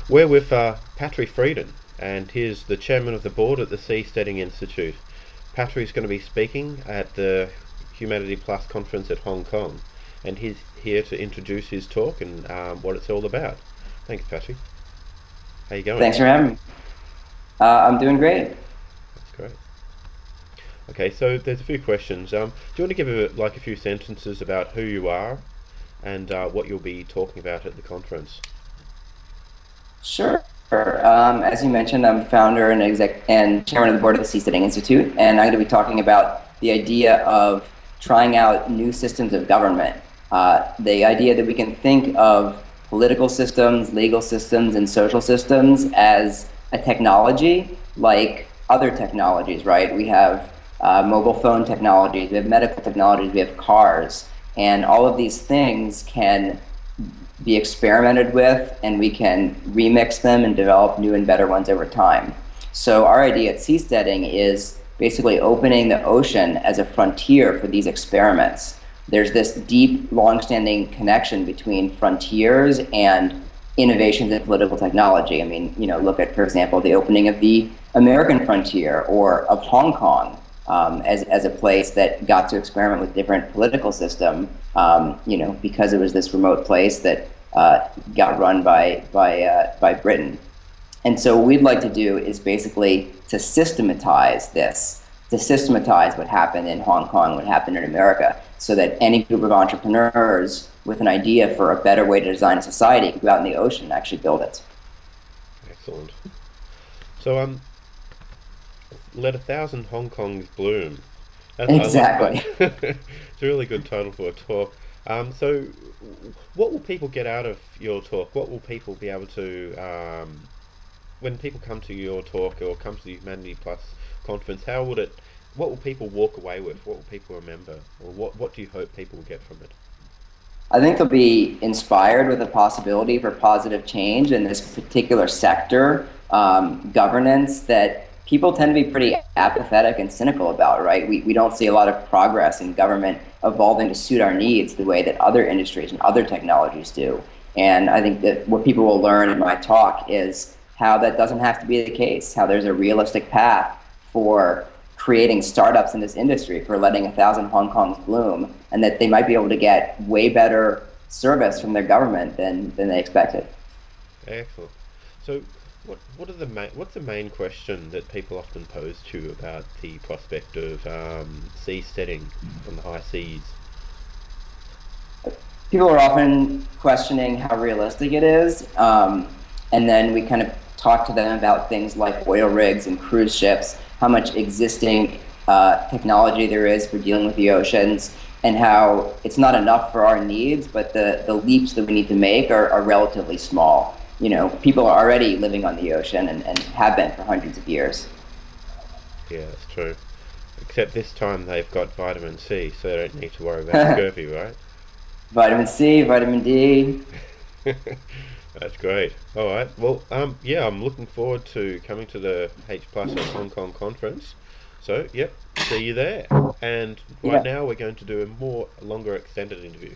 We're with Patry Frieden, and he's the chairman of the board at the Seasteading Institute. Patry's going to be speaking at the Humanity Plus conference at Hong Kong, and he's here to introduce his talk and what it's all about. Thanks, Patry. How you going? Thanks for having me. I'm doing great. That's great. Okay, so there's a few questions. Do you want to give a few sentences about who you are and what you'll be talking about at the conference? Sure. As you mentioned, I'm founder and exec and chairman of the board of the Seasteading Institute, and I'm going to be talking about the idea of trying out new systems of government. The idea that we can think of political systems, legal systems, and social systems as a technology like other technologies, right? We have mobile phone technologies, we have medical technologies, we have cars, and all of these things can be experimented with, and we can remix them and develop new and better ones over time. So our idea at Seasteading is basically opening the ocean as a frontier for these experiments. There's this deep, long-standing connection between frontiers and innovations in political technology. I mean, look at, for example, the opening of the American frontier or of Hong Kong as a place that got to experiment with different political system, because it was this remote place that got run by Britain. And so what we'd like to do is basically to systematize this, to systematize what happened in Hong Kong, what happened in America, so that any group of entrepreneurs with an idea for a better way to design a society can go out in the ocean and actually build it. Excellent. So, let a thousand Hong Kongs bloom. I like Exactly. that. It's a really good title for a talk. So, what will people get out of your talk? What will people be able to, when people come to your talk or come to the Humanity Plus conference, what will people walk away with? What will people remember? Or what do you hope people will get from it? I think they'll be inspired with the possibility for positive change in this particular sector, governance, that people tend to be pretty apathetic and cynical about, right? We don't see a lot of progress in government evolving to suit our needs the way that other industries and other technologies do. And I think that what people will learn in my talk is how that doesn't have to be the case, how there's a realistic path for creating startups in this industry, for letting a thousand Hong Kongs bloom, and that they might be able to get way better service from their government than they expected. Excellent. So, what's the main question that people often pose to you about the prospect of seasteading on the high seas? People are often questioning how realistic it is, and then we kind of talk to them about things like oil rigs and cruise ships, how much existing technology there is for dealing with the oceans, and how it's not enough for our needs, but the leaps that we need to make are relatively small. People are already living on the ocean and have been for hundreds of years. Yeah, that's true. Except this time they've got vitamin C, so they don't need to worry about scurvy, right? Vitamin C, vitamin D. That's great. All right. Well, yeah, I'm looking forward to coming to the H Plus at Hong Kong conference. So, yep, see you there. And right Yeah. now we're going to do a longer extended interview.